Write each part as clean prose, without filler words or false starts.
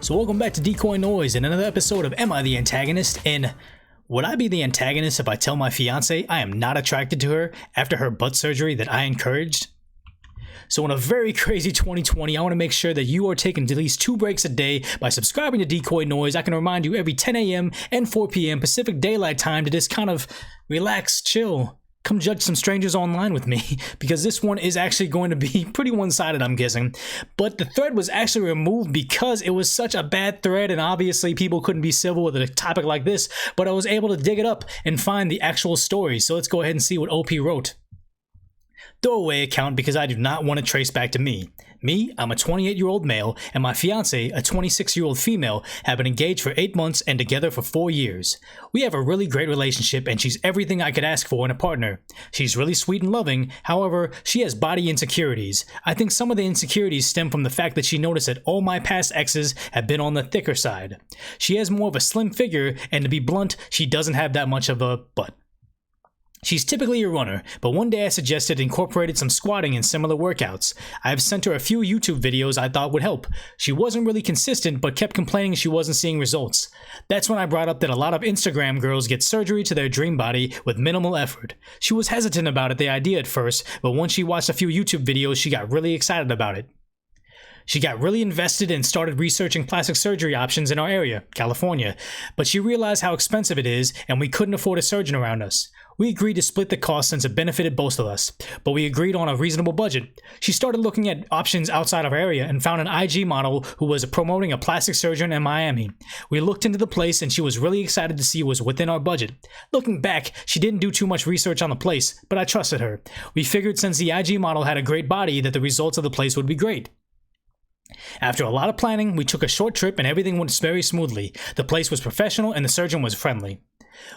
So welcome back to DecoyNoise and another episode of Am I the Antagonist? And would I be the antagonist if I tell my fiance I am not attracted to her after her butt surgery that I encouraged? So in a very crazy 2020, I want to make sure that you are taking at least 2 breaks a day by subscribing to DecoyNoise. I can remind you every 10 a.m. and 4 p.m. Pacific Daylight Time to just kind of relax, chill, come judge some strangers online with me, because this one is actually going to be pretty one-sided, I'm guessing. But the thread was actually removed because it was such a bad thread, and obviously people couldn't be civil with a topic like this, but I was able to dig it up and find the actual story. So let's go ahead and see what OP wrote. Throwaway account because I do not want to trace back to me. Me, I'm a 28-year-old male, and my fiance, a 26-year-old female, have been engaged for 8 months and together for 4 years. We have a really great relationship, and she's everything I could ask for in a partner. She's really sweet and loving, however, she has body insecurities. I think some of the insecurities stem from the fact that she noticed that all my past exes have been on the thicker side. She has more of a slim figure, and to be blunt, she doesn't have that much of a butt. She's typically a runner, but one day I suggested incorporated some squatting and similar workouts. I have sent her a few YouTube videos I thought would help. She wasn't really consistent, but kept complaining she wasn't seeing results. That's when I brought up that a lot of Instagram girls get surgery to their dream body with minimal effort. She was hesitant about the idea at first, but once she watched a few YouTube videos, she got really excited about it. She got really invested and started researching plastic surgery options in our area, California, but she realized how expensive it is and we couldn't afford a surgeon around us. We agreed to split the cost since it benefited both of us, but we agreed on a reasonable budget. She started looking at options outside of our area and found an IG model who was promoting a plastic surgeon in Miami. We looked into the place and she was really excited to see it was within our budget. Looking back, she didn't do too much research on the place, but I trusted her. We figured since the IG model had a great body that the results of the place would be great. After a lot of planning, we took a short trip and everything went very smoothly. The place was professional and the surgeon was friendly.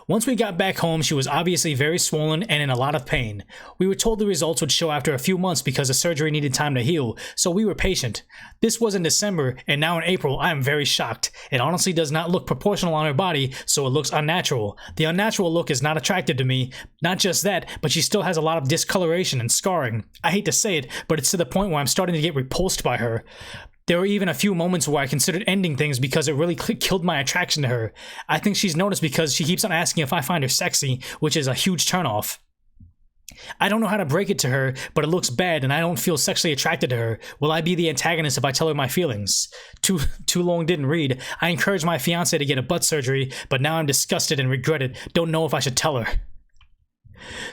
Once we got back home, she was obviously very swollen and in a lot of pain. We were told the results would show after a few months because the surgery needed time to heal, so we were patient. This was in December, and now in April, I am very shocked. It honestly does not look proportional on her body, so it looks unnatural. The unnatural look is not attractive to me. Not just that, but she still has a lot of discoloration and scarring. I hate to say it, but it's to the point where I'm starting to get repulsed by her. There were even a few moments where I considered ending things because it really killed my attraction to her. I think she's noticed because she keeps on asking if I find her sexy, which is a huge turnoff. I don't know how to break it to her, but it looks bad and I don't feel sexually attracted to her. Will I be the antagonist if I tell her my feelings? Too long didn't read. I encouraged my fiance to get a butt surgery, but now I'm disgusted and regret it. Don't know if I should tell her.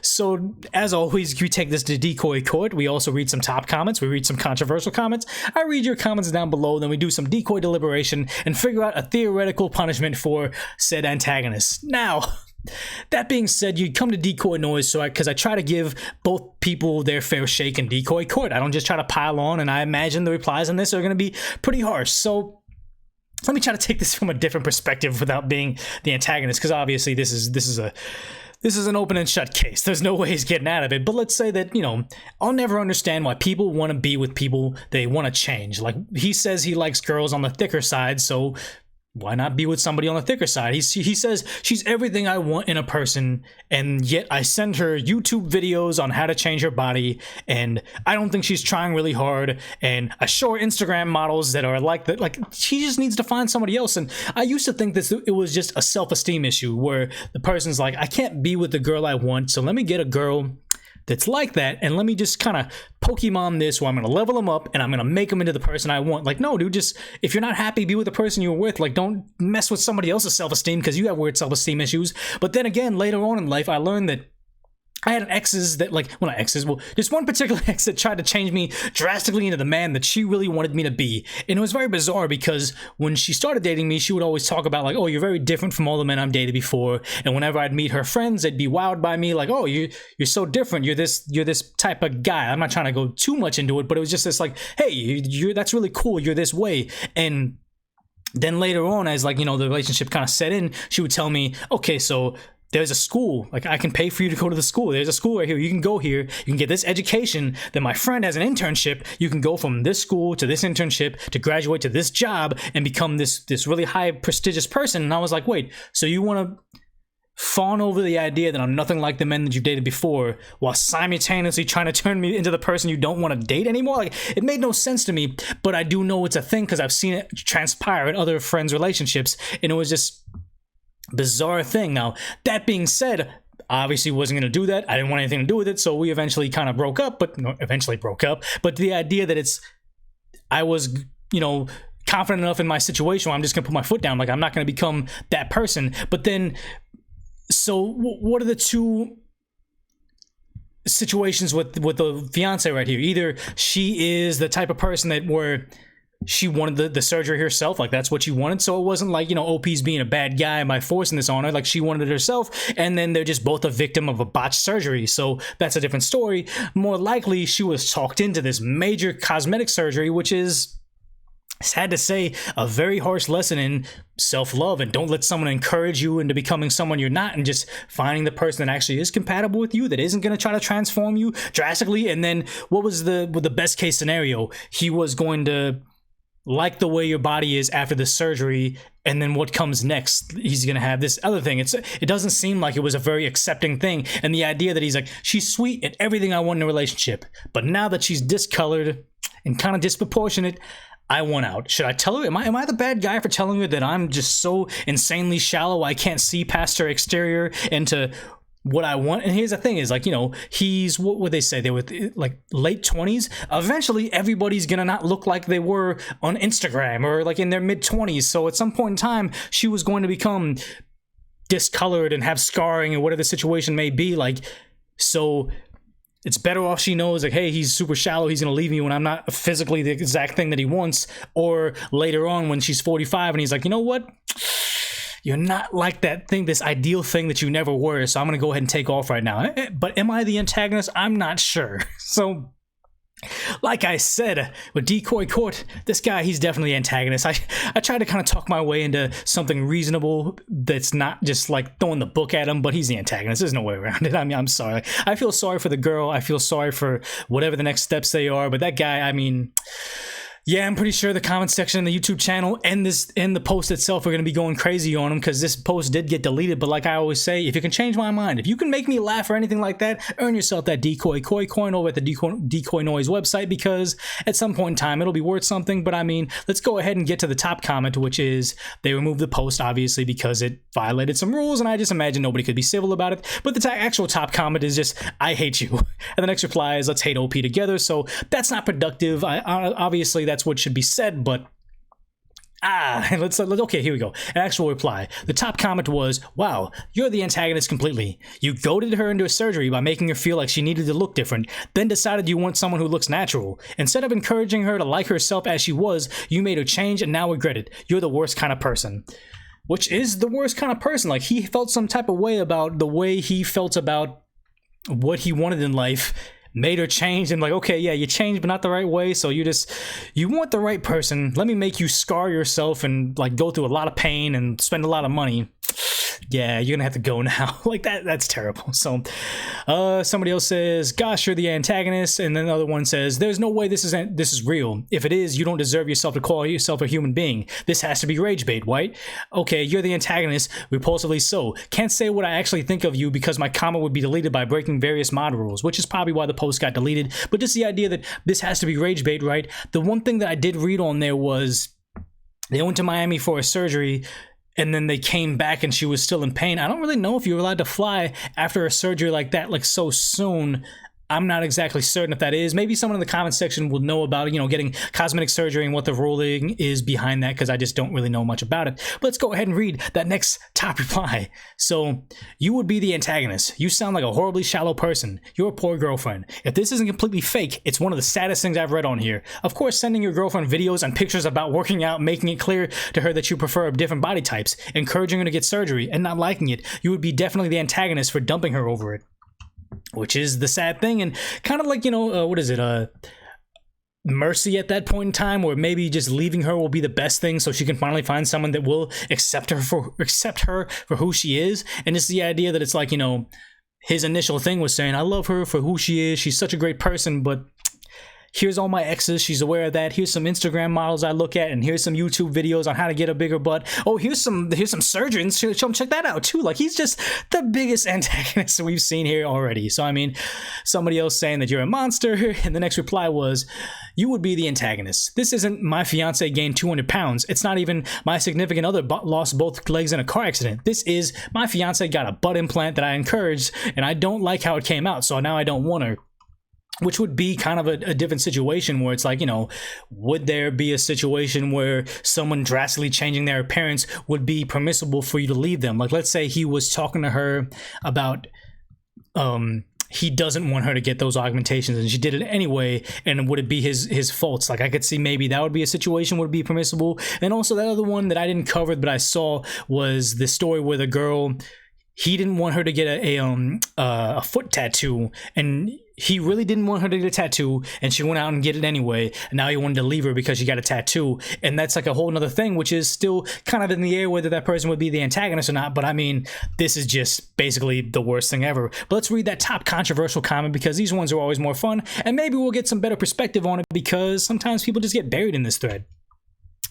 So, as always, we take this to Decoy Court. We also read some top comments. We read some controversial comments. I read your comments down below. Then we do some decoy deliberation and figure out a theoretical punishment for said antagonist. Now, that being said, you come to DecoyNoise because I try to give both people their fair shake in Decoy Court. I don't just try to pile on, and I imagine the replies on this are going to be pretty harsh. So, let me try to take this from a different perspective without being the antagonist, because obviously this is an open and shut case. There's no way he's getting out of it. But let's say that, I'll never understand why people want to be with people they want to change. Like, he says he likes girls on the thicker side, so why not be with somebody on the thicker side? He says she's everything I want in a person, and yet I send her YouTube videos on how to change her body, and I don't think she's trying really hard, and I show her Instagram models that are like that. Like, she just needs to find somebody else. And I used to think this it was just a self-esteem issue where the person's like, I can't be with the girl I want, so let me get a girl that's like that, and let me just kind of Pokemon this where I'm going to level them up and I'm going to make them into the person I want. Like, no, dude, just, if you're not happy, be with the person you're with. Like, don't mess with somebody else's self-esteem because you have weird self-esteem issues. But then again, later on in life, I learned that I had exes that, just one particular ex that tried to change me drastically into the man that she really wanted me to be. And it was very bizarre because when she started dating me, she would always talk about, like, oh, you're very different from all the men I've dated before. And whenever I'd meet her friends, they'd be wowed by me, like, oh, you're so different. You're this type of guy. I'm not trying to go too much into it, but it was just this, like, hey, that's really cool. You're this way. And then later on, as, the relationship kind of set in, she would tell me, okay, so there's a school, like, I can pay for you to go to the school. There's a school right here. You can go here. You can get this education. Then my friend has an internship. You can go from this school to this internship to graduate to this job and become this really high prestigious person. And I was like, wait, so you want to fawn over the idea that I'm nothing like the men that you've dated before, while simultaneously trying to turn me into the person you don't want to date anymore. Like, it made no sense to me, but I do know it's a thing because I've seen it transpire in other friends' relationships, and it was just a bizarre thing. Now, that being said, obviously wasn't going to do that. I didn't want anything to do with it, so we eventually kind of broke up, but the idea that I was, confident enough in my situation where I'm just going to put my foot down, like I'm not going to become that person. But then, so what are the two situations with the fiance right here? Either she is the type of person that where she wanted the surgery herself, like that's what she wanted, so it wasn't like, OP's being a bad guy by forcing this on her, like she wanted it herself, and then they're just both a victim of a botched surgery, so that's a different story. More likely, she was talked into this major cosmetic surgery, which is, sad to say, a very harsh lesson in self-love, and don't let someone encourage you into becoming someone you're not, and just finding the person that actually is compatible with you, that isn't going to try to transform you drastically. And then what was the best case scenario? He was going to like the way your body is after the surgery, and then what comes next? He's gonna have this other thing. It doesn't seem like it was a very accepting thing, and the idea that he's like, she's sweet and everything I want in a relationship, but now that she's discolored and kind of disproportionate, I want out. Should I tell her? Am I the bad guy for telling her that I'm just so insanely shallow I can't see past her exterior into what I want? And here's the thing is, like, he's, what would they say? They were like late 20s. Eventually, everybody's gonna not look like they were on Instagram or like in their mid 20s. So at some point in time, she was going to become discolored and have scarring or whatever the situation may be. Like, so it's better off she knows, like, hey, he's super shallow, he's gonna leave me when I'm not physically the exact thing that he wants. Or later on when she's 45 and he's like, you know what? You're not like that thing, this ideal thing that you never were, so I'm gonna go ahead and take off right now. But am I the antagonist? I'm not sure. So, like I said, with Decoy Court, this guy, he's definitely the antagonist. I tried to kind of talk my way into something reasonable that's not just like throwing the book at him, but he's the antagonist. There's no way around it. I mean, I'm sorry. I feel sorry for the girl. I feel sorry for whatever the next steps they are, but that guy, I mean, yeah, I'm pretty sure the comment section in the YouTube channel and the post itself are going to be going crazy on him, because this post did get deleted. But like I always say, if you can change my mind, if you can make me laugh or anything like that, earn yourself that Decoy Koi coin over at the DecoyNoise website, because at some point in time it'll be worth something. But I mean, let's go ahead and get to the top comment, which is they removed the post obviously because it violated some rules, and I just imagine nobody could be civil about it. But the actual top comment is just, I hate you, and the next reply is, let's hate OP together. So that's not productive. Obviously that's what should be said, but let's okay, here we go. An actual reply. The top comment was, wow, you're the antagonist completely. You goaded her into a surgery by making her feel like she needed to look different, then decided you want someone who looks natural. Instead of encouraging her to like herself as she was, you made her change and now regret it. You're the worst kind of person. Which is the worst kind of person. Like, he felt some type of way about the way he felt about what he wanted in life, made her change, and like, okay, yeah, you changed but not the right way, so you want the right person, let me make you scar yourself and like go through a lot of pain and spend a lot of money. Yeah, you're gonna have to go now. Like, that's terrible. So somebody else says, gosh, you're the antagonist, and then another one says, there's no way this is real. If it is, you don't deserve yourself to call yourself a human being. This has to be rage bait, right? Okay, you're the antagonist, repulsively so. Can't say what I actually think of you because my comment would be deleted by breaking various mod rules, which is probably why the post got deleted. But just the idea that this has to be rage bait, right? The one thing that I did read on there was they went to Miami for a surgery, and then they came back and she was still in pain. I don't really know if you're allowed to fly after a surgery like that, like so soon. I'm not exactly certain if that is. Maybe someone in the comment section will know about, getting cosmetic surgery and what the ruling is behind that, because I just don't really know much about it. But let's go ahead and read that next top reply. So, you would be the antagonist. You sound like a horribly shallow person. You're a poor girlfriend. If this isn't completely fake, it's one of the saddest things I've read on here. Of course, sending your girlfriend videos and pictures about working out, making it clear to her that you prefer different body types, encouraging her to get surgery, and not liking it, you would be definitely the antagonist for dumping her over it. Which is the sad thing, and kind of like, what is it, mercy at that point in time, or maybe just leaving her will be the best thing so she can finally find someone that will accept her for who she is. And it's the idea that it's like, his initial thing was saying, I love her for who she is, she's such a great person, but here's all my exes, she's aware of that. Here's some Instagram models I look at, and here's some YouTube videos on how to get a bigger butt. Oh, here's some surgeons. Check that out too. Like, he's just the biggest antagonist we've seen here already. So I mean, somebody else saying that you're a monster, and the next reply was, you would be the antagonist. This isn't my fiance gained 200 pounds. It's not even my significant other lost both legs in a car accident. This is my fiance got a butt implant that I encouraged, and I don't like how it came out, so now I don't want her. Which would be kind of a different situation where it's like, you know, would there be a situation where someone drastically changing their appearance would be permissible for you to leave them? Like, let's say he was talking to her about he doesn't want her to get those augmentations and she did it anyway, and would it be his faults? Like, I could see maybe that would be a situation would be permissible. And also that other one that I didn't cover but I saw was the story where the girl, he didn't want her to get a foot tattoo, and he really didn't want her to get a tattoo, and she went out and get it anyway, and now he wanted to leave her because she got a tattoo. And that's like a whole nother thing, which is still kind of in the air whether that person would be the antagonist or not. But I mean, this is just basically the worst thing ever. But let's read that top controversial comment, because these ones are always more fun, and maybe we'll get some better perspective on it, because sometimes people just get buried in this thread.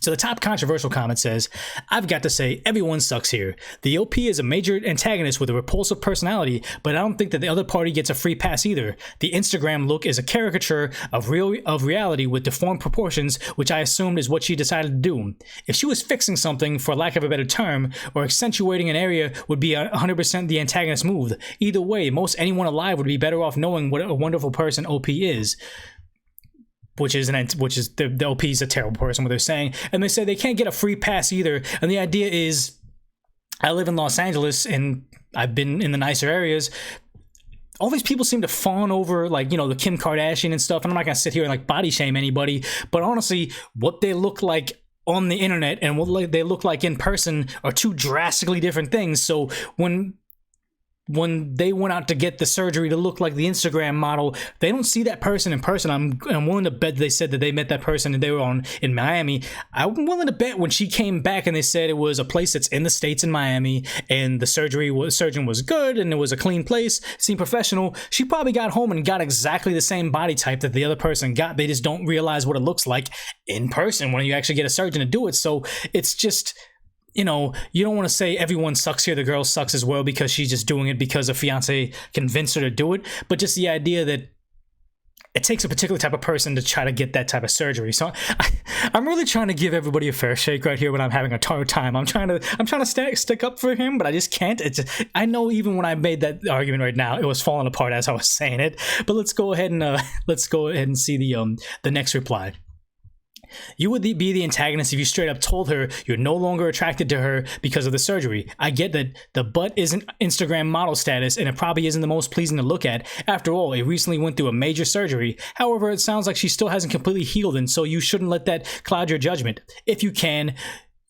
So the top controversial comment says, I've got to say, everyone sucks here. The OP is a major antagonist with a repulsive personality, but I don't think that the other party gets a free pass either. The Instagram look is a caricature of reality with deformed proportions, which I assumed is what she decided to do. If she was fixing something, for lack of a better term, or accentuating an area, would be 100% the antagonist move. Either way, most anyone alive would be better off knowing what a wonderful person OP is. Which is the OP is a terrible person, what they're saying. And they say they can't get a free pass either. And the idea is, I live in Los Angeles and I've been in the nicer areas. All these people seem to fawn over, like, you know, the Kim Kardashian and stuff. And I'm not gonna sit here and like body shame anybody, but honestly, what they look like on the internet and what they look like in person are two drastically different things. So when they went out to get the surgery to look like the Instagram model, they don't see that person in person. I'm willing to bet they said that they met that person and they were in Miami. I'm willing to bet when she came back and they said it was a place that's in the States in Miami and the surgeon was good and it was a clean place, seemed professional, she probably got home and got exactly the same body type that the other person got. They just don't realize what it looks like in person when you actually get a surgeon to do it. So it's just, you know, you don't want to say everyone sucks here, the girl sucks as well because she's just doing it because a fiance convinced her to do it, but just the idea that it takes a particular type of person to try to get that type of surgery. So I'm really trying to give everybody a fair shake right here when I'm having a hard time. I'm trying to stick up for him, but I just can't. I know even when I made that argument right now, it was falling apart as I was saying it. But let's go ahead and see the next reply. You would be the antagonist if you straight up told her you're no longer attracted to her because of the surgery. I get that the butt isn't Instagram model status and it probably isn't the most pleasing to look at. After all, it recently went through a major surgery. However, it sounds like she still hasn't completely healed, and so you shouldn't let that cloud your judgment. If you can,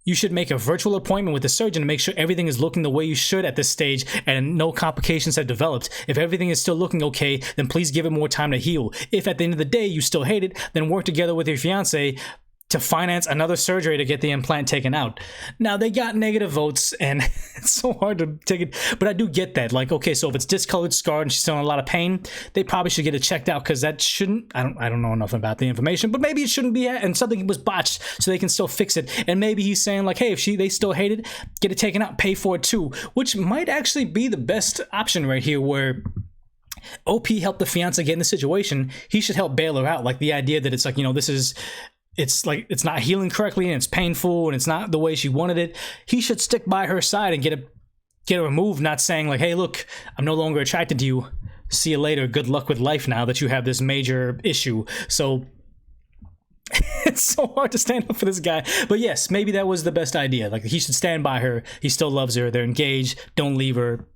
you should make a virtual appointment with the surgeon to make sure everything is looking the way you should at this stage and no complications have developed. If everything is still looking okay, then please give it more time to heal. If at the end of the day you still hate it, then work together with your fiance to finance another surgery to get the implant taken out. Now, they got negative votes, and it's so hard to take it, but I do get that. Like, okay, so if it's discolored, scarred, and she's still in a lot of pain, they probably should get it checked out, because that shouldn't, I don't know enough about the information, but maybe it shouldn't be, and something was botched, so they can still fix it. And maybe he's saying, like, hey, if they still hate it, get it taken out, pay for it too, which might actually be the best option right here, where OP helped the fiance get in the situation. He should help bail her out. Like, the idea that it's like, you know, it's like it's not healing correctly and it's painful and it's not the way she wanted it. He should stick by her side and get it removed, not saying like, hey, look, I'm no longer attracted to you. See you later. Good luck with life now that you have this major issue. So it's so hard to stand up for this guy. But yes, maybe that was the best idea. Like, he should stand by her. He still loves her. They're engaged. Don't leave her.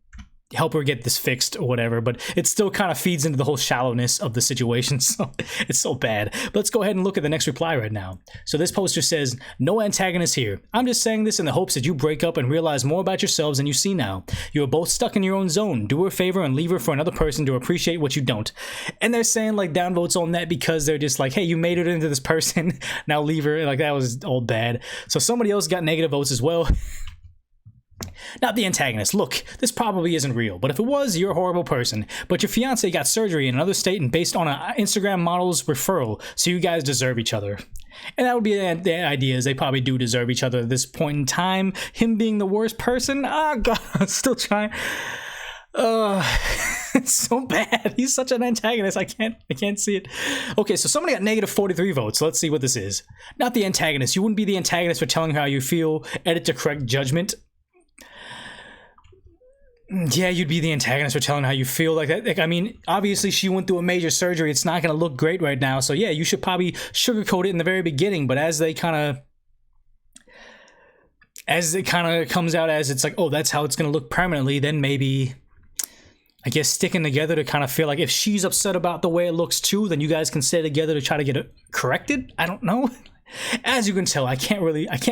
Help her get this fixed or whatever, but it still kind of feeds into the whole shallowness of the situation, so it's so bad. But let's go ahead and look at the next reply right now. So this poster says, no antagonist here. I'm just saying this in the hopes that you break up and realize more about yourselves than you see now. You are both stuck in your own zone. Do her a favor and leave her for another person to appreciate what you don't. And they're saying like downvotes on that because they're just like, hey, you made it into this person, now leave her. Like, that was all bad. So somebody else got negative votes as well. Not the antagonist. Look, this probably isn't real, but if it was, you're a horrible person. But your fiance got surgery in another state and based on an Instagram model's referral, so you guys deserve each other. And that would be the idea, is they probably do deserve each other at this point in time. Him being the worst person? Oh god, I'm still trying. It's so bad. He's such an antagonist. I can't see it. Okay, so somebody got negative 43 votes. Let's see what this is. Not the antagonist. You wouldn't be the antagonist for telling her how you feel. Edit to correct judgment. Yeah, you'd be the antagonist for telling her how you feel. Like, I mean, obviously she went through a major surgery. It's not going to look great right now. So yeah, you should probably sugarcoat it in the very beginning. But as it kind of comes out as it's like, oh, that's how it's going to look permanently, then maybe, I guess, sticking together to kind of feel like if she's upset about the way it looks too, then you guys can stay together to try to get it corrected. I don't know. As you can tell, I can't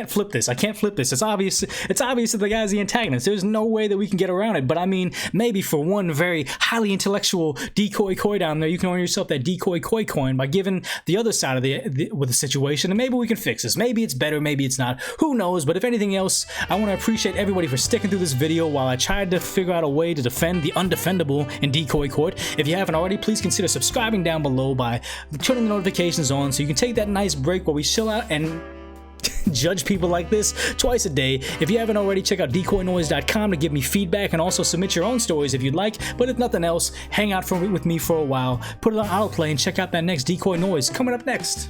flip this. It's obvious that the guy's the antagonist. There's no way that we can get around it. But I mean, maybe for one very highly intellectual decoy koi down there, you can earn yourself that decoy koi coin by giving the other side of the situation, and maybe we can fix this. Maybe it's better, maybe it's not. Who knows? But if anything else, I want to appreciate everybody for sticking through this video while I tried to figure out a way to defend the undefendable in decoy court. If you haven't already, please consider subscribing down below by turning the notifications on so you can take that nice break where we chill out and judge people like this twice a day. If you haven't already, check out DecoyNoise.com to give me feedback and also submit your own stories if you'd like. But if nothing else, hang out with me for a while, put it on autoplay, and check out that next Decoy Noise coming up next.